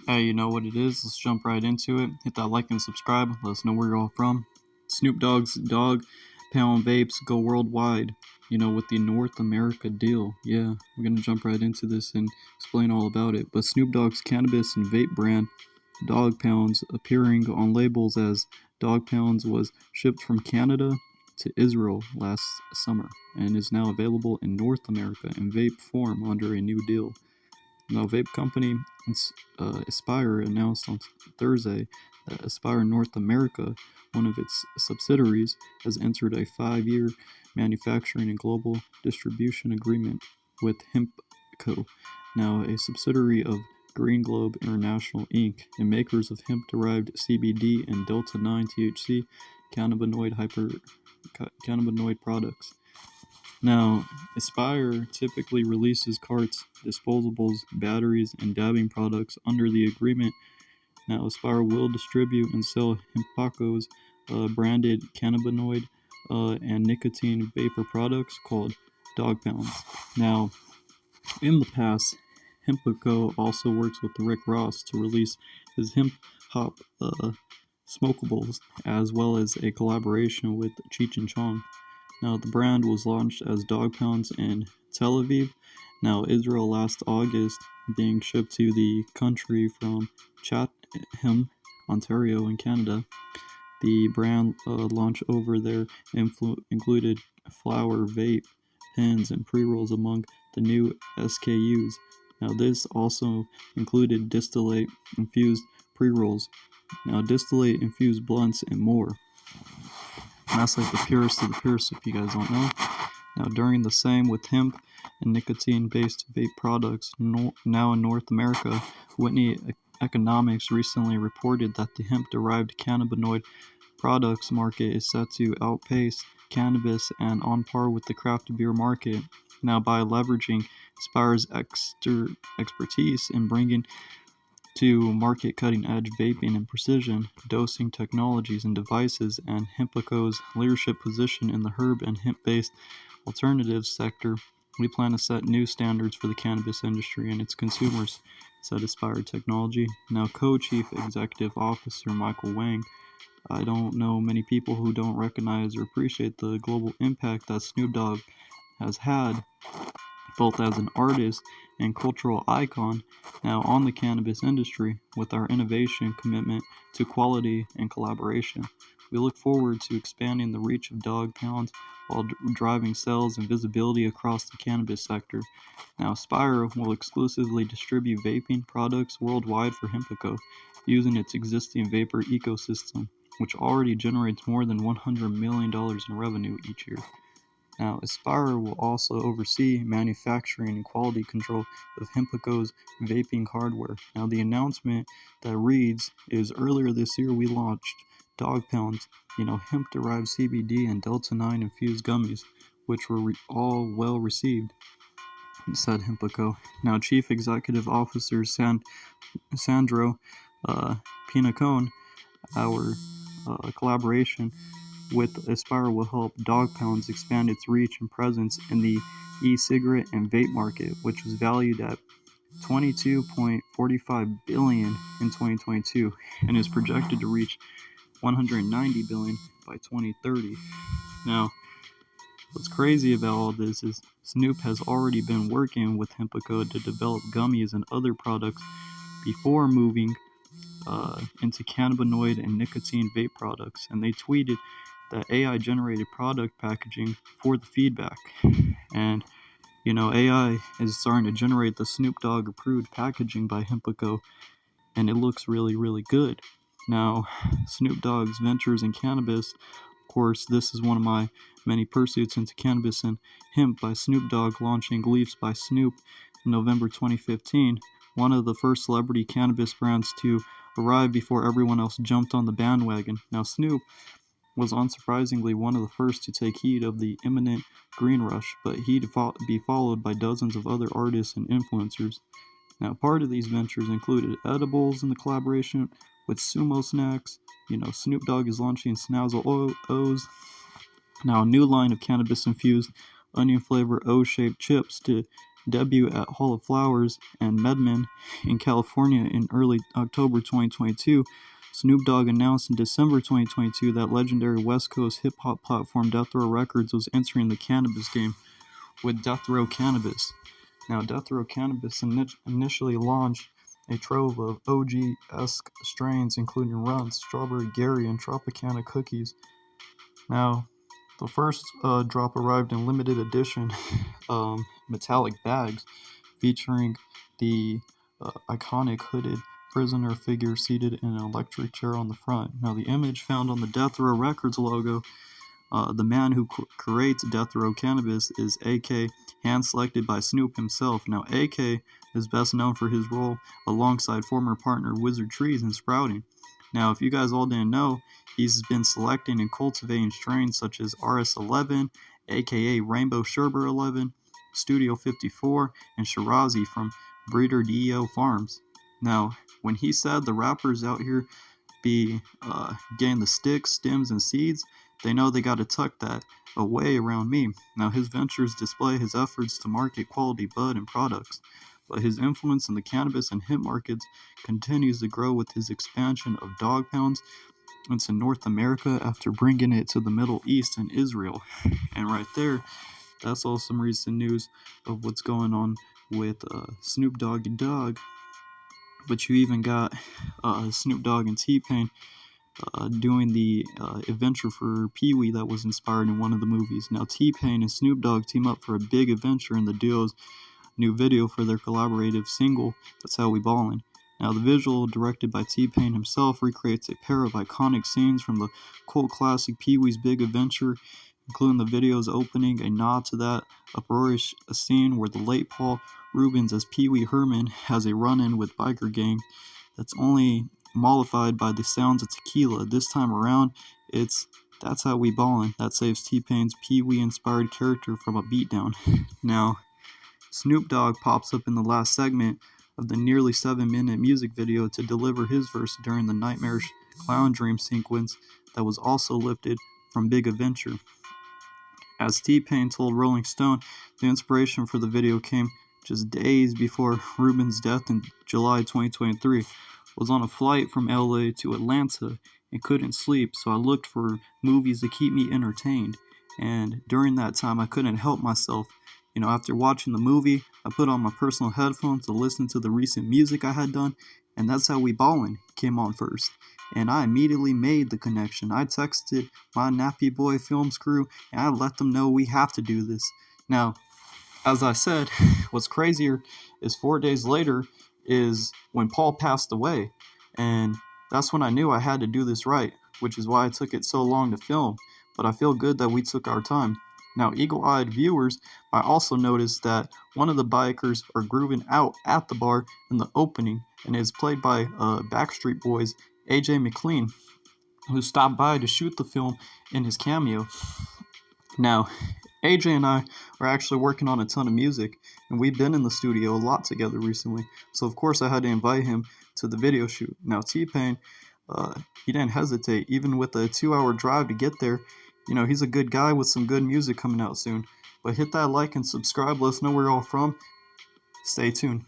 Hey, you know what it is? Let's jump right into it. Hit that like and subscribe. Let us know where you're all from. Snoop Dogg's Dog Pound Vapes go worldwide, with the North America deal. Yeah, we're going to jump right into this and explain all about it. But Snoop Dogg's cannabis and vape brand, Dog Pounds, appearing on labels as Dog Pounds, was shipped from Canada to Israel last summer and is now available in North America in vape form under a new deal. Now, vape company Aspire announced on Thursday that Aspire North America, one of its subsidiaries, has entered a 5-year manufacturing and global distribution agreement with Hempco, now a subsidiary of Green Globe International Inc., and makers of hemp-derived CBD and Delta-9 THC cannabinoid products. Now, Aspire typically releases carts, disposables, batteries, and dabbing products under the agreement. Now, Aspire will distribute and sell Hempco's branded cannabinoid and nicotine vapor products called Dog Pounds. Now, in the past, Hempco also works with Rick Ross to release his hemp hop smokables, as well as a collaboration with Cheech and Chong. Now, the brand was launched as Dog Pounds in Tel Aviv, now Israel, last August, being shipped to the country from Chatham, Ontario, in Canada. The brand launch over there included flower, vape, pens, and pre-rolls among the new SKUs. Now, this also included distillate-infused pre-rolls, now distillate-infused blunts, and more. And that's like the purest of the purest, if you guys don't know. Now, during the same with hemp and nicotine-based vape products, now in North America, Whitney Economics recently reported that the hemp-derived cannabinoid products market is set to outpace cannabis and on par with the craft beer market. Now, by leveraging Aspire's expertise in bringing to market cutting-edge vaping and precision dosing technologies and devices, and Hempco's leadership position in the herb and hemp-based alternatives sector, we plan to set new standards for the cannabis industry and its consumers, said Aspire Technology. Now, Co-Chief Executive Officer Michael Wang, I don't know many people who don't recognize or appreciate the global impact that Snoop Dogg has had, both as an artist and cultural icon, now on the cannabis industry, with our innovation, commitment to quality, and collaboration. We look forward to expanding the reach of Dog Pounds while driving sales and visibility across the cannabis sector. Now, Aspire will exclusively distribute vaping products worldwide for Hempco, using its existing vapor ecosystem, which already generates more than $100 million in revenue each year. Now, Aspire will also oversee manufacturing and quality control of Hempco's vaping hardware. Now, the announcement that reads is, earlier this year we launched Dog Pounds, hemp-derived CBD and Delta-9 infused gummies, which were all well received, said Hempco. Now, Chief Executive Officer Sandro Pinacone, our collaboration with Aspire will help Dog Pounds expand its reach and presence in the e-cigarette and vape market, which was valued at $22.45 billion in 2022 and is projected to reach $190 billion by 2030. Now, what's crazy about all this is Snoop has already been working with Hempco to develop gummies and other products before moving into cannabinoid and nicotine vape products, and they tweeted that AI-generated product packaging for the feedback. And, AI is starting to generate the Snoop Dogg-approved packaging by Hempco, and it looks really, really good. Now, Snoop Dogg's ventures in cannabis, of course, this is one of my many pursuits into cannabis and hemp by Snoop Dogg, launching Leafs by Snoop in November 2015, one of the first celebrity cannabis brands to arrive before everyone else jumped on the bandwagon. Now, Snoop was unsurprisingly one of the first to take heed of the imminent green rush, but he'd be followed by dozens of other artists and influencers. Now, part of these ventures included edibles in the collaboration with Sumo Snacks. Snoop Dogg is launching Snazzle O's, now a new line of cannabis-infused onion-flavored O-shaped chips to debut at Hall of Flowers and Medman in California in early October 2022, Snoop Dogg announced in December 2022 that legendary West Coast hip-hop platform Death Row Records was entering the cannabis game with Death Row Cannabis. Now, Death Row Cannabis initially launched a trove of OG-esque strains, including Runs, Strawberry Gary, and Tropicana cookies. Now, the first drop arrived in limited edition metallic bags featuring the iconic hooded prisoner figure seated in an electric chair on the front. Now, the image found on the Death Row Records logo, the man who creates Death Row Cannabis is AK, hand-selected by Snoop himself. Now, AK is best known for his role alongside former partner Wizard Trees in Sprouting. Now, if you guys all didn't know, he's been selecting and cultivating strains such as RS11, aka Rainbow Sherbet 11, Studio 54, and Shirazi from Breeder DEO Farms. Now, when he said the rappers out here be getting the sticks, stems, and seeds, they know they gotta tuck that away around me. Now, his ventures display his efforts to market quality bud and products, but his influence in the cannabis and hemp markets continues to grow with his expansion of dog pounds into North America after bringing it to the Middle East and Israel. And right there, that's all some recent news of what's going on with Snoop Doggy Dogg. But you even got Snoop Dogg and T-Pain doing the adventure for Pee-wee that was inspired in one of the movies. Now, T-Pain and Snoop Dogg team up for a big adventure in the duo's new video for their collaborative single, That's How We Ballin'. Now, the visual, directed by T-Pain himself, recreates a pair of iconic scenes from the cult classic Pee-wee's Big Adventure, including the video's opening, a nod to that uproarious scene where the late Paul Reubens as Pee-wee Herman has a run-in with biker gang that's only mollified by the sounds of tequila. This time around, it's That's How We Ballin' that saves T-Pain's Pee-wee inspired character from a beatdown. Now, Snoop Dogg pops up in the last segment of the nearly 7-minute music video to deliver his verse during the nightmarish clown dream sequence that was also lifted from Big Adventure. As T-Pain told Rolling Stone, the inspiration for the video came just days before Rubin's death in July 2023. Was on a flight from LA to Atlanta and couldn't sleep, so I looked for movies to keep me entertained. And during that time, I couldn't help myself. After watching the movie, I put on my personal headphones to listen to the recent music I had done, and That's How We Ballin' came on first. And I immediately made the connection. I texted my Nappy Boy Films crew, and I let them know we have to do this. Now, as I said, what's crazier is 4 days later is when Paul passed away. And that's when I knew I had to do this right, which is why it took it so long to film. But I feel good that we took our time. Now, eagle-eyed viewers might also notice that one of the bikers are grooving out at the bar in the opening, and is played by Backstreet Boys' AJ McLean, who stopped by to shoot the film in his cameo. Now, AJ and I are actually working on a ton of music, and we've been in the studio a lot together recently, so of course I had to invite him to the video shoot. Now, T-Pain, he didn't hesitate, even with a 2-hour drive to get there. He's a good guy with some good music coming out soon. But hit that like and subscribe, let us know where you're all from. Stay tuned.